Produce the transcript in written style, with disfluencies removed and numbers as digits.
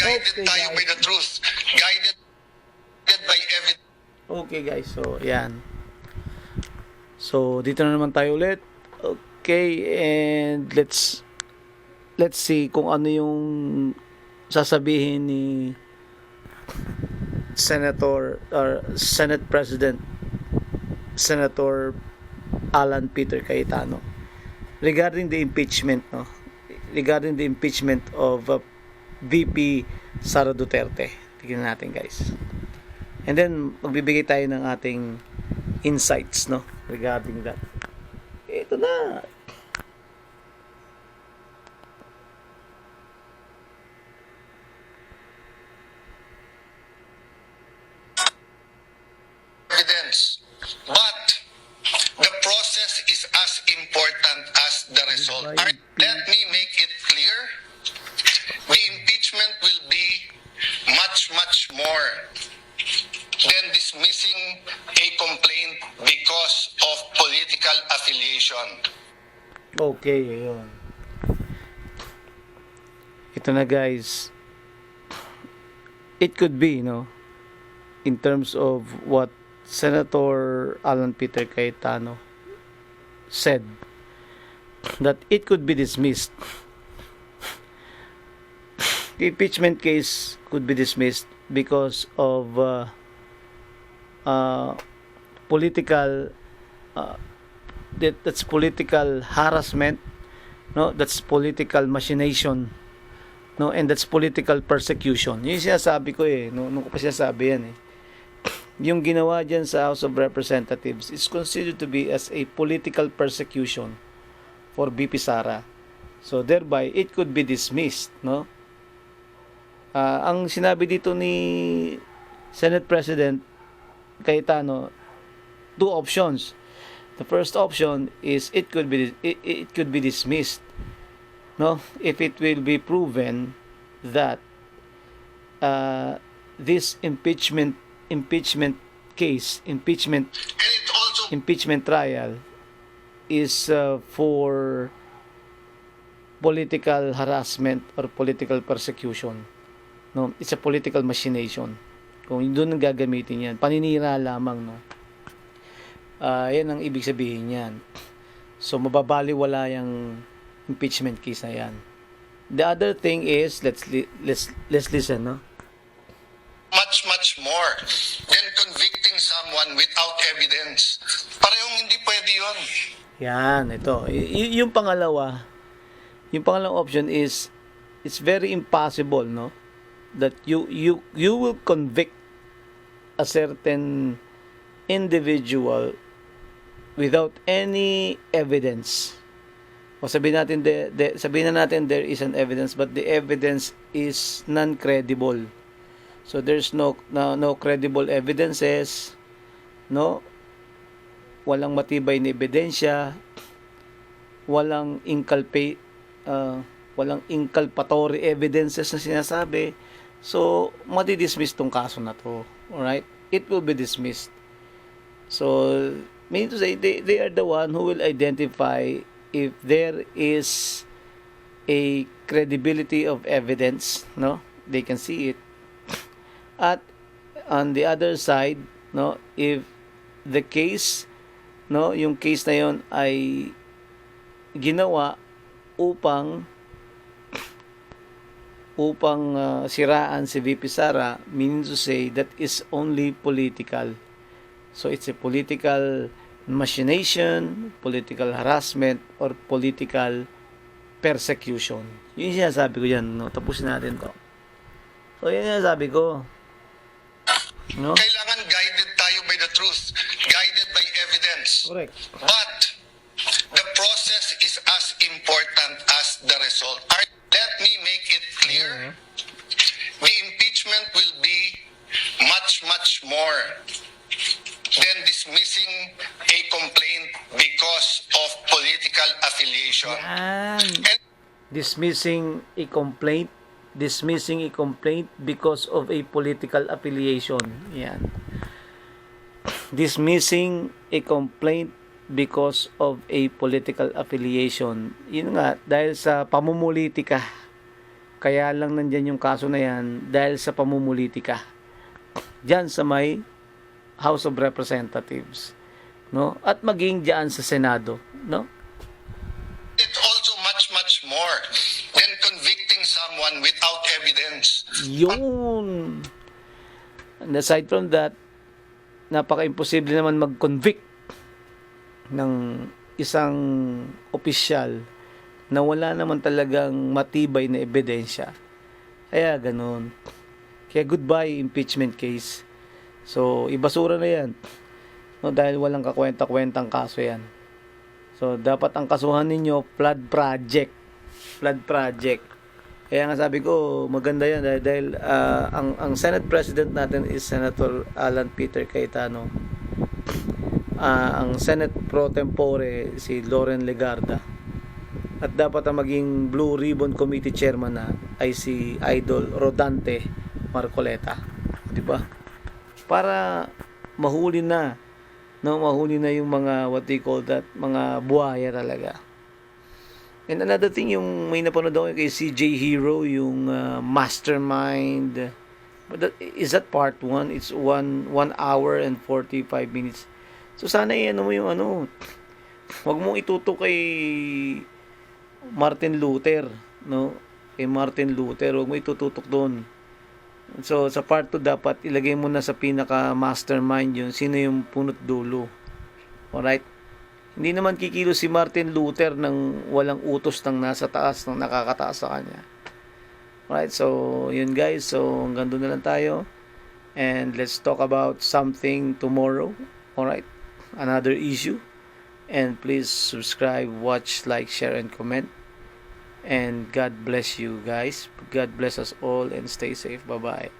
guided tayo by the truth, guided by evidence. Okay guys, so yan. So dito na naman tayo ulit. Okay, and let's see kung ano yung sasabihin ni Senator or Senate President Senator Alan Peter Cayetano regarding the impeachment, no? Regarding the impeachment of VP Sara Duterte. Tingnan natin, guys. And then magbibigay tayo ng ating insights, no, regarding that. Ito na. Evidence. But the process is as important as the result. Let me make it clear. The impeachment will be much, much more than dismissing a complaint because of political affiliation. Okay, ayun. Ito na, guys. It could be, no, in terms of what Senator Alan Peter Cayetano said, that it could be dismissed. The impeachment case could be dismissed because of political that's political harassment, no, that's political machination, no, and that's political persecution. Yung sinasabi ko nung ko pa sinasabi yan yung ginawa dyan sa House of Representatives is considered to be as a political persecution for VP Sara. So thereby it could be dismissed, no. Ang sinabi dito ni Senate President Cayetano, two options. The first option is it could be dismissed, no, if it will be proven that this impeachment case, impeachment trial is for political harassment or political persecution. No, it's a political machination. Kung doon ang gagamitin yan, paninira lamang, no. Yan ang ibig sabihin yan. So mababaliwala yung impeachment case na yan. The other thing is, let's listen, no. Much more than convicting someone without evidence. Parehong hindi pwede yun. Yan, ito. Yung pangalawa, option is, it's very impossible, no, that you will convict a certain individual without any evidence. O sabihin na natin there is an evidence, but the evidence is non-credible. So there's no credible evidences, no? Walang matibay na ebidensya, walang inculpatory evidences na sinasabi. So madi-dismiss tong kaso na to. All right? It will be dismissed. So meaning to say they are the one who will identify if there is a credibility of evidence, no? They can see it. At on the other side, no, if the case, no, yung case na yon ay ginawa upang siraan si VP Sara, meaning to say that is only political. So it's a political machination, political harassment, or political persecution. Yun yung sinasabi ko yan, no? Tapusin natin to. So yun yung sinasabi ko, no? Kailangan guided tayo by the truth, guided by evidence. Correct. But the process is as important as the result. Let me make it clear. The impeachment will be much more than dismissing a complaint because of political affiliation. And dismissing a complaint because of a political affiliation. Yan. Dismissing a complaint because of a political affiliation. Yun nga, dahil sa pamumulitika Kaya lang nandyan yung kaso na yan dahil sa pamumulitika. Diyan sa may House of Representatives, no? At maging diyan sa Senado, no? It's also much more than convicting someone without evidence. Yun. And aside from that, napaka-imposible naman mag-convict ng isang opisyal na wala naman talagang matibay na ebidensya. Kaya ganun. Kaya goodbye impeachment case. So, ibasura na yan. No, dahil walang kakwenta-kwentang kaso yan. So, dapat ang kasuhan ninyo, flood project. Flood project. Kaya nga sabi ko, maganda yan dahil ang Senate President natin is Senator Alan Peter Cayetano. Ang Senate Pro Tempore si Loren Legarda. At dapat ang maging Blue Ribbon Committee Chairman na ay si Idol Rodante Marcoleta. 'Di ba? Para mahuli na, no, mahuli na yung mga what they call that, mga buhaya talaga. And another thing, yung may napanood ako kay CJ Hero, yung Mastermind. But is that part 1? It's 1 hour and 45 minutes. So sana mo yung wag mong itutok kay Martin Luther, no? Kay Martin Luther, wag mo itututok doon. So, sa part 2, dapat ilagay mo na sa pinaka-mastermind yun, sino yung punot dulo. Alright? Hindi naman kikilo si Martin Luther ng walang utos ng nasa taas, ng nakakataas sa kanya. Alright? So, yun guys. So, hanggang doon na lang tayo. And let's talk about something tomorrow. Alright? Another issue. And please subscribe, watch, like, share, and comment. And God bless you guys. God bless us all and stay safe. Bye-bye.